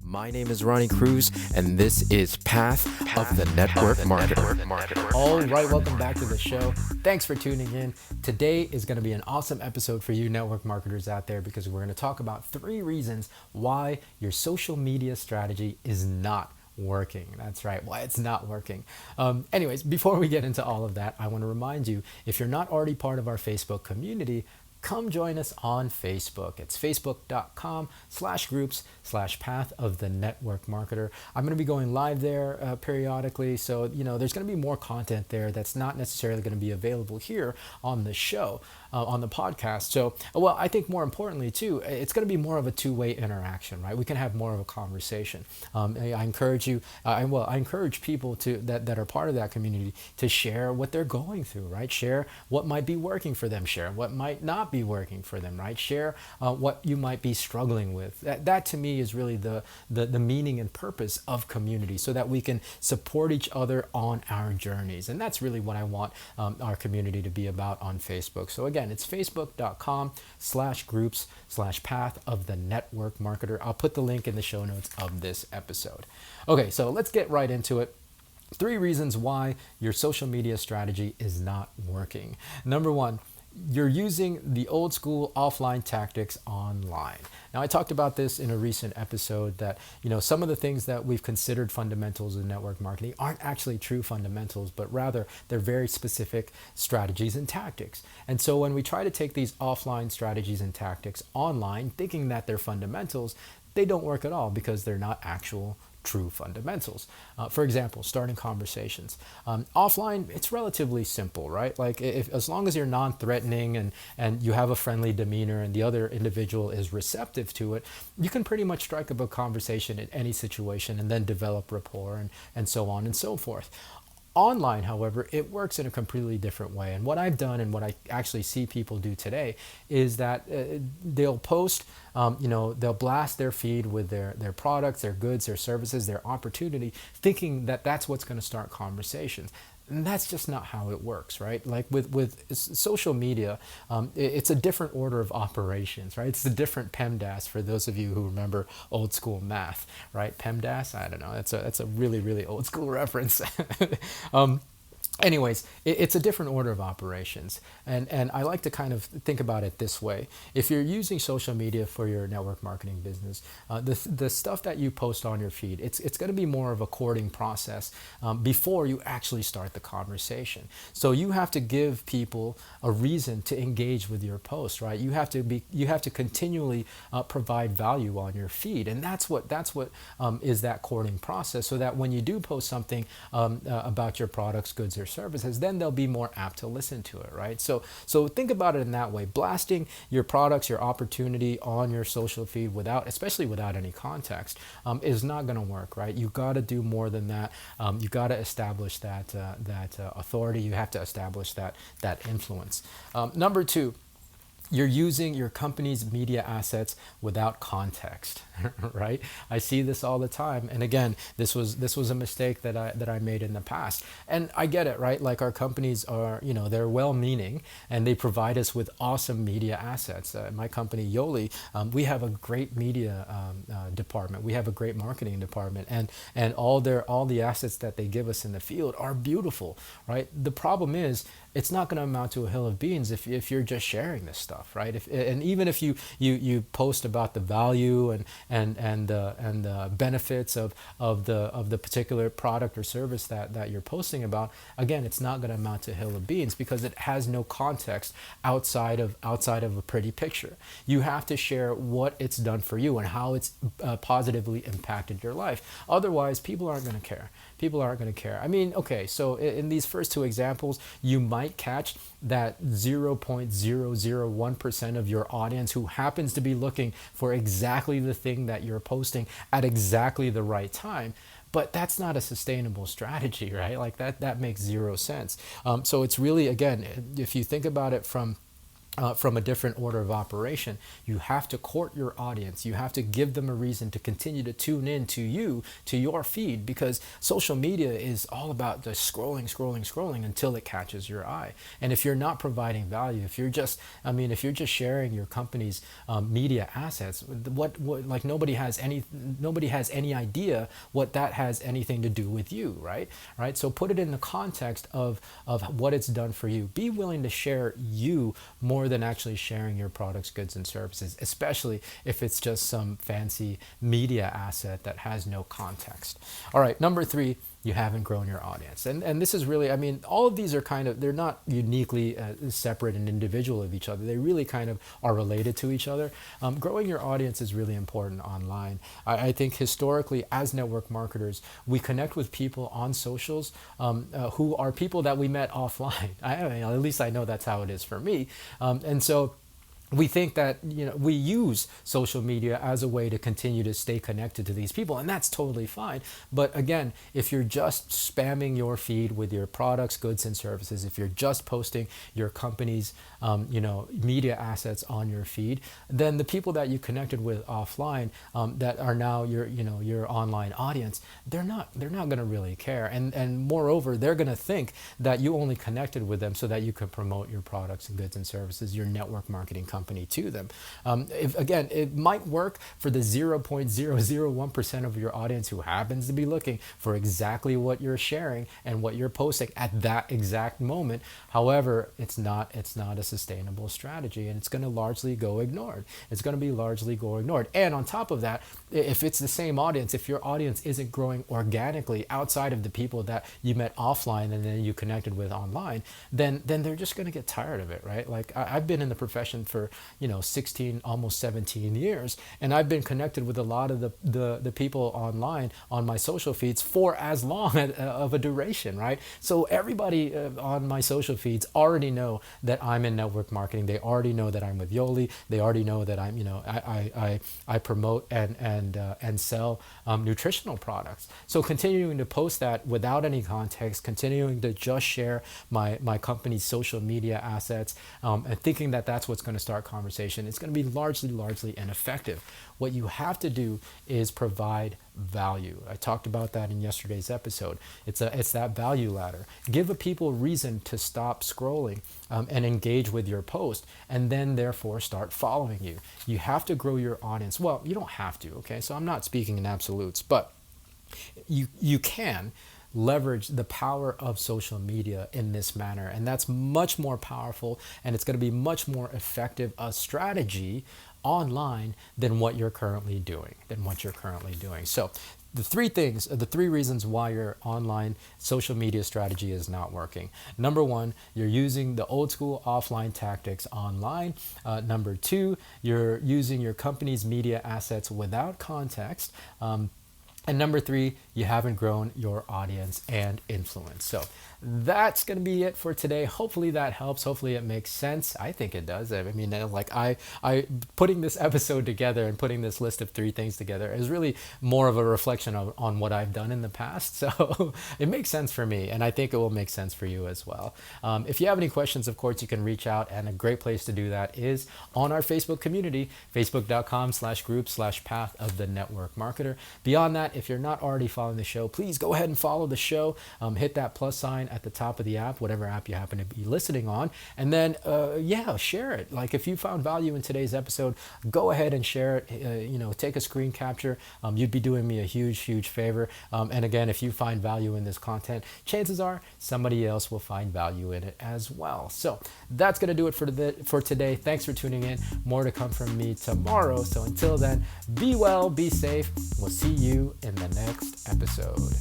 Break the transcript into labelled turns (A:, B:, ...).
A: My name is Ronnie Cruz, and this is Path of the Network Marketer.
B: All right, welcome back to the show. Thanks for tuning in. Today is going to be an awesome episode for you network marketers out there because we're going to talk about 3 reasons why your social media strategy is not working. That's right, why it's not working. Anyways, before we get into all of that, I want to remind you, if you're not already part of our Facebook community, come join us on Facebook. It's facebook.com/groups/path of the network marketer. I'm going to be going live there periodically. So, there's going to be more content there that's not necessarily going to be available here on the show, on the podcast. So, I think more importantly too, it's going to be more of a two-way interaction, right? We can have more of a conversation. I encourage you, I encourage people that are part of that community to share what they're going through, right? Share what might be working for them, share what might not be working for them, right? Share what you might be struggling with. That to me is really the meaning and purpose of community, so that we can support each other on our journeys. And that's really what I want our community to be about on Facebook. So again, it's facebook.com/groups/path of the network marketer. I'll put the link in the show notes of this episode. Okay, so let's get right into it. 3 reasons why your social media strategy is not working. Number 1, you're using the old school offline tactics online. Now, I talked about this in a recent episode that, some of the things that we've considered fundamentals in network marketing aren't actually true fundamentals, but rather they're very specific strategies and tactics. And so when we try to take these offline strategies and tactics online, thinking that they're fundamentals, they don't work at all because they're not actual true fundamentals. For example, starting conversations. Offline, it's relatively simple, right? Like as long as you're non-threatening and you have a friendly demeanor and the other individual is receptive to it, you can pretty much strike up a conversation in any situation and then develop rapport and so on and so forth. Online, however, it works in a completely different way. And what I've done and what I actually see people do today is that they'll post, they'll blast their feed with their products, their goods, their services, their opportunity, thinking that that's what's going to start conversations. And that's just not how it works, right? Like with social media, it's a different order of operations, right? It's a different PEMDAS for those of you who remember old school math, right? PEMDAS, I don't know. That's a really, really old school reference. Anyways, it's a different order of operations. And I like to kind of think about it this way. If you're using social media for your network marketing business, the stuff that you post on your feed, it's going to be more of a courting process before you actually start the conversation. So you have to give people a reason to engage with your post, right? You have to continually provide value on your feed. And that's what is that courting process, so that when you do post something about your products, goods, or services, then they'll be more apt to listen to it, right? So think about it in that way. Blasting your products, your opportunity on your social feed especially without any context, is not going to work, right? You got to do more than that. You got to establish that authority. You have to establish that influence. Number 2. You're using your company's media assets without context, right? I see this all the time. And again, this was a mistake that I made in the past. And I get it, right? Like our companies are, they're well-meaning and they provide us with awesome media assets. My company, Yoli, we have a great media department. We have a great marketing department, and all the assets that they give us in the field are beautiful, right? The problem is, it's not going to amount to a hill of beans if you're just sharing this stuff, right? And even if you post about the value and the benefits of the particular product or service that you're posting about, again, it's not going to amount to a hill of beans because it has no context outside of a pretty picture. You have to share what it's done for you and how it's positively impacted your life. Otherwise, people aren't going to care. I mean, okay, so in these first 2 examples, you might catch that 0.001% of your audience who happens to be looking for exactly the thing that you're posting at exactly the right time. But that's not a sustainable strategy, right? Like that makes 0 sense. So it's really, again, if you think about it from from a different order of operation. You have to court your audience. You have to give them a reason to continue to tune in to you, to your feed, because social media is all about just scrolling until it catches your eye. And if you're not providing value, if you're just, if you're just sharing your company's media assets, what like nobody has any idea what that has anything to do with you, right? So put it in the context of what it's done for you. Be willing to share you more than actually sharing your products, goods, and services, especially if it's just some fancy media asset that has no context. All right, number 3, you haven't grown your audience. And this is really, all of these are they're not uniquely separate and individual of each other. They really kind of are related to each other. Growing your audience is really important online. I think historically, as network marketers, we connect with people on socials who are people that we met offline. At least I know that's how it is for me. And so we think that we use social media as a way to continue to stay connected to these people, and that's totally fine. But again, if you're just spamming your feed with your products, goods, and services, if you're just posting your company's media assets on your feed, then the people that you connected with offline that are now your online audience, they're not going to really care, and moreover, they're going to think that you only connected with them so that you can promote your products and goods and services, your network marketing company, to them. Again, it might work for the 0.001% of your audience who happens to be looking for exactly what you're sharing and what you're posting at that exact moment. However, it's not a sustainable strategy, and it's going to largely go ignored. And on top of that, if it's the same audience, if your audience isn't growing organically outside of the people that you met offline and then you connected with online, then they're just going to get tired of it, right? Like I've been in the profession for 16, almost 17 years, and I've been connected with a lot of the people online on my social feeds for as long of a duration, right? So everybody on my social feeds already know that I'm in network marketing. They already know that I'm with Yoli. They already know that I'm I promote and sell nutritional products. So continuing to post that without any context, continuing to just share my company's social media assets, and thinking that that's what's going to start conversation, it's going to be largely ineffective. What you have to do is provide value. I talked about that in yesterday's episode. It's that value ladder. Give a people reason to stop scrolling and engage with your post, and then therefore start following you. You have to grow your audience. Well, you don't have to, okay? So I'm not speaking in absolutes, but you can leverage the power of social media in this manner, and that's much more powerful, and it's going to be much more effective a strategy online than what you're currently doing. So the three reasons why your online social media strategy is not working. Number 1, you're using the old school offline tactics online. Number 2, you're using your company's media assets without context. And number 3, you haven't grown your audience and influence. So that's going to be it for today. Hopefully that helps. Hopefully it makes sense. I think it does. I putting this episode together and putting this list of 3 things together is really more of a reflection on what I've done in the past. So it makes sense for me, and I think it will make sense for you as well. If you have any questions, of course, you can reach out, and a great place to do that is on our Facebook community, facebook.com/group/path of the network marketer. Beyond that, if you're not already following the show, please go ahead and follow the show. Hit that plus sign at the top of the app, whatever app you happen to be listening on, and then share it. Like if you found value in today's episode, go ahead and share it. Take a screen capture. You'd be doing me a huge favor. And again, if you find value in this content, chances are somebody else will find value in it as well. So that's gonna do it for today. Thanks for tuning in. More to come from me tomorrow. So until then, be well, be safe. We'll see you in the next episode.